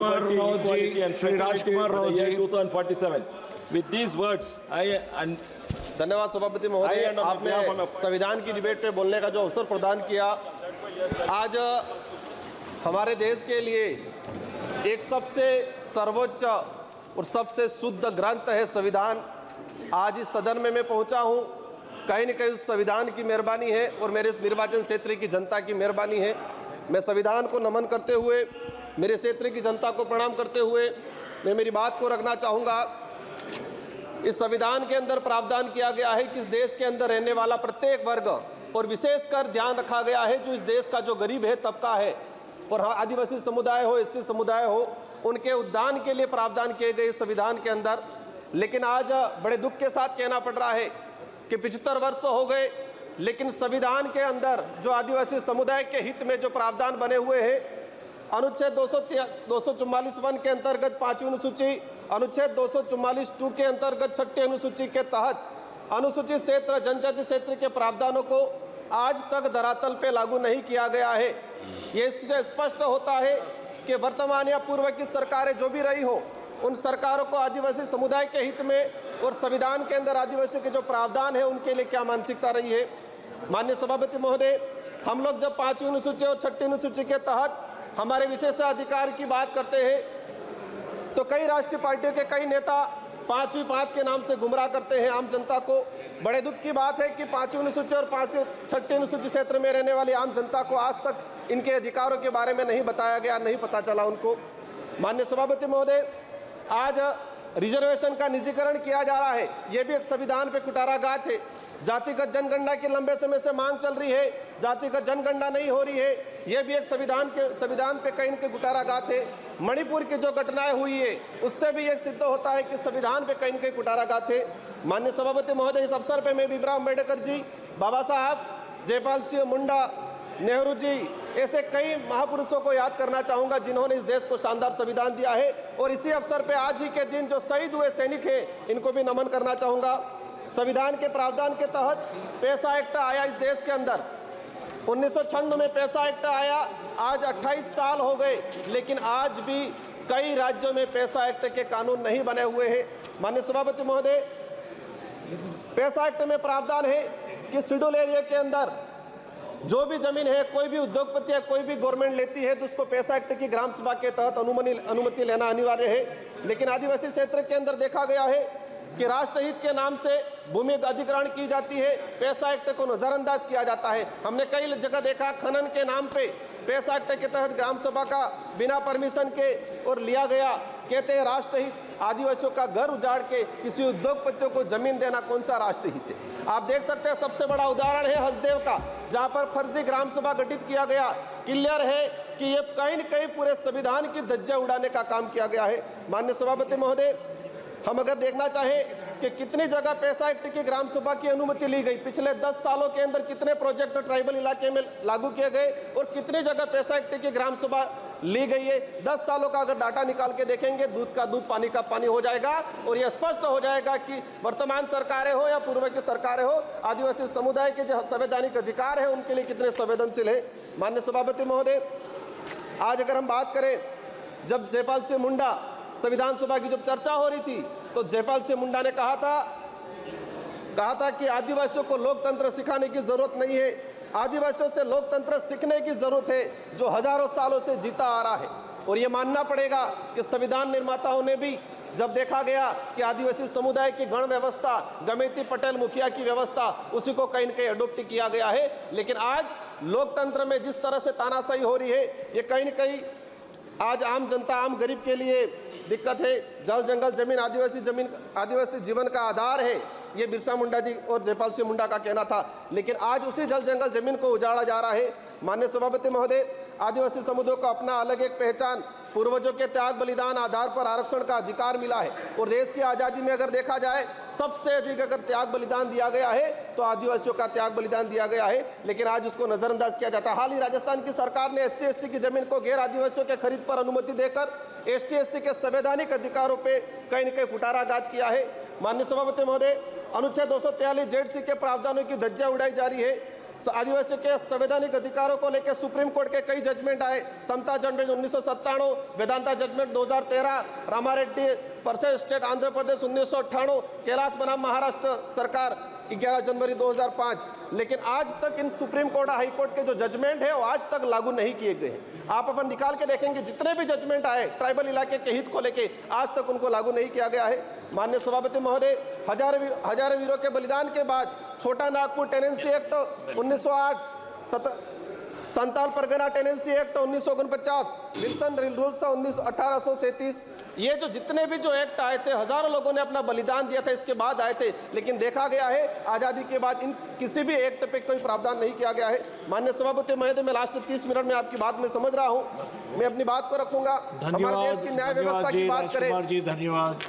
equality and fraternity for the year 2047. With these words, धन्यवाद सभापति महोदय, आपने संविधान की डिबेट पे बोलने का जो अवसर प्रदान किया। आज हमारे देश के लिए एक सबसे सर्वोच्च और सबसे शुद्ध ग्रंथ है संविधान। आज इस सदन में मैं पहुंचा हूं, कहीं न कहीं उस संविधान की मेहरबानी है और मेरे निर्वाचन क्षेत्र की जनता की मेहरबानी है। मैं संविधान को नमन करते हुए, मेरे क्षेत्र की जनता को प्रणाम करते हुए मैं मेरी बात को रखना चाहूँगा। इस संविधान के अंदर प्रावधान किया गया है कि इस देश के अंदर रहने वाला प्रत्येक वर्ग और विशेषकर ध्यान रखा गया है जो इस देश का जो गरीब है तबका है और आदिवासी समुदाय हो, एससी समुदाय हो, उनके उद्धार के लिए प्रावधान किए गए संविधान के अंदर। लेकिन आज बड़े दुख के साथ कहना पड़ रहा है कि 75 वर्ष हो गए, लेकिन संविधान के अंदर जो आदिवासी समुदाय के हित में जो प्रावधान बने हुए हैं, अनुच्छेद 244(1) के अंतर्गत 5वीं अनुसूची, अनुच्छेद 244(2) के अंतर्गत 6ठी अनुसूची के तहत अनुसूचित क्षेत्र, जनजाति क्षेत्र के प्रावधानों को आज तक धरातल पे लागू नहीं किया गया है। ये इससे स्पष्ट होता है कि वर्तमान या पूर्व की सरकारें जो भी रही हो, उन सरकारों को आदिवासी समुदाय के हित में और संविधान के अंदर आदिवासियों के जो प्रावधान है उनके लिए क्या मानसिकता रही है। माननीय सभापति महोदय, हम लोग जब 5वीं अनुसूची और 6ठी अनुसूची के तहत हमारे विशेषाधिकार की बात करते हैं तो कई राष्ट्रीय पार्टियों के कई नेता 5वीं के नाम से गुमराह करते हैं आम जनता को। बड़े दुख की बात है कि 5वीं अनुसूची और 6ठी अनुसूची क्षेत्र में रहने वाली आम जनता को आज तक इनके अधिकारों के बारे में नहीं बताया गया, नहीं पता चला उनको। माननीय सभापति महोदय, आज रिजर्वेशन का निजीकरण किया जा रहा है, ये भी एक संविधान पे कुटाराघात है। जातिगत जनगणना की लंबे समय से मांग चल रही है, जातिगत जनगणना नहीं हो रही है, यह भी एक संविधान पे कहीं न कहीं कुटाराघात है। मणिपुर की जो घटनाएं हुई है उससे भी एक सिद्ध होता है कि संविधान पे कहीं न कहीं कुटाराघात है। माननीय सभापति महोदय, इस अवसर पे मैं भीमराव अम्बेडकर जी, बाबा साहब, जयपाल सिंह मुंडा, नेहरू जी, ऐसे कई महापुरुषों को याद करना चाहूँगा जिन्होंने इस देश को शानदार संविधान दिया है। और इसी अवसर पे आज ही के दिन जो शहीद हुए सैनिक हैं, इनको भी नमन करना चाहूँगा। संविधान के प्रावधान के तहत पैसा एक्ट आया इस देश के अंदर, 1996 में पैसा एक्ट आया। आज 28 साल हो गए, लेकिन आज भी कई राज्यों में पैसा एक्ट के कानून नहीं बने हुए हैं। माननीय सभापति महोदय, पैसा एक्ट में प्रावधान है कि शेड्यूल एरिया के अंदर जो भी जमीन है, कोई भी उद्योगपति या कोई भी गवर्नमेंट लेती है तो उसको पैसा एक्ट की ग्राम सभा के तहत अनुमति लेना अनिवार्य है। लेकिन आदिवासी क्षेत्र के अंदर देखा गया है कि राष्ट्रहित के नाम से भूमि अधिग्रहण की जाती है, पैसा एक्ट को नजरअंदाज किया जाता है। हमने कई जगह देखा खनन के नाम पे पैसा एक्ट के तहत ग्राम सभा का बिना परमिशन के और लिया गया। कहते हैं राष्ट्रहित, आदिवासियों का घर उजाड़ के किसी उद्योगपतियों को जमीन देना कौन सा राष्ट्रहित है। आप देख सकते हैं, सबसे बड़ा उदाहरण है हसदेव का, जहां पर फर्जी ग्राम सभा गठित किया गया। क्लियर है कि ये कहीं न कहीं पूरे संविधान की धज्जियां उड़ाने का काम किया गया है। माननीय सभापति महोदय, हम अगर देखना चाहें कि कितनी जगह पैसा एक्ट की ग्राम सभा की अनुमति ली गई, पिछले 10 सालों के अंदर कितने प्रोजेक्ट ट्राइबल इलाके में लागू किए गए और कितनी जगह पैसा एक्ट की ग्राम सभा ली गई है। 10 सालों का अगर डाटा निकाल के देखेंगे, दूध का दूध, पानी का पानी हो जाएगा और यह स्पष्ट हो जाएगा कि वर्तमान सरकारें हो या पूर्व की सरकारें हो, आदिवासी समुदाय के जो संवैधानिक अधिकार है उनके लिए कितने संवेदनशील है। माननीय सभापति महोदय, आज अगर हम बात करें, जब जयपाल सिंह मुंडा संविधान सभा की जब चर्चा हो रही थी तो जयपाल सिंह मुंडा ने कहा था कि आदिवासियों को लोकतंत्र सिखाने की जरूरत नहीं है, आदिवासियों से लोकतंत्र सीखने की जरूरत है जो हजारों सालों से जीता आ रहा है। और ये मानना पड़ेगा कि संविधान निर्माताओं ने भी जब देखा गया कि आदिवासी समुदाय की गण व्यवस्था, गमेती पटेल मुखिया की व्यवस्था, उसी को कहीं न कहीं अडोप्ट किया गया है। लेकिन आज लोकतंत्र में जिस तरह से तानाशाही हो रही है, ये कहीं न कहीं आज आम जनता, आम गरीब के लिए दिक्कत है। जल जंगल जमीन, आदिवासी जीवन का आधार है, ये बिरसा मुंडा जी और जयपाल सिंह मुंडा का कहना था। लेकिन आज उसी जल जंगल जमीन को उजाड़ा जा रहा है। माननीय सभापति महोदय, आदिवासी समुदाय को अपना अलग एक पहचान, पूर्वजों के त्याग बलिदान आधार पर आरक्षण का अधिकार मिला है। और देश की आज़ादी में अगर देखा जाए, सबसे अधिक अगर त्याग बलिदान दिया गया है तो आदिवासियों का त्याग बलिदान दिया गया है। लेकिन आज उसको नजरअंदाज किया जाता है। हाल ही राजस्थान की सरकार ने ST/ST की जमीन को गैर आदिवासियों के खरीद पर अनुमति देकर ST/ST के संवैधानिक अधिकारों पर कहीं न कहीं कुटाराघात किया है। माननीय सभापति महोदय, अनुच्छेद 243 ZC के प्रावधानों की धज्जियां उड़ाई जा रही है। आदिवासियों के संवैधानिक अधिकारों को लेकर सुप्रीम कोर्ट के कई जजमेंट आए। Samatha judgement 1997, Vedanta judgement 2013, Ramareddy versus state Andhra Pradesh 1998, Kailash बनाम महाराष्ट्र सरकार 11 जनवरी 2005। लेकिन आज तक इन सुप्रीम कोर्ट हाई कोर्ट के जो जजमेंट है वो आज तक लागू नहीं किए गए हैं। आप अपन निकाल के देखेंगे जितने भी जजमेंट आए ट्राइबल इलाके के हित को लेके आज तक उनको लागू नहीं किया गया है। माननीय सभापति महोदय, हजारों वीरों के बलिदान के बाद Chota Nagpur tenancy act 1908, Santal Pargana tenancy act 1949, Wilson rules 1837, ये जो जितने भी जो एक्ट आए थे हजारों लोगों ने अपना बलिदान दिया था इसके बाद आए थे। लेकिन देखा गया है आज़ादी के बाद इन किसी भी एक्ट पे कोई प्रावधान नहीं किया गया है। माननीय सभापति महोदय, मैं लास्ट 30 मिनट में आपकी बात में समझ रहा हूँ, मैं अपनी बात को रखूंगा। हमारे देश की न्याय व्यवस्था की बात करें। धन्यवाद।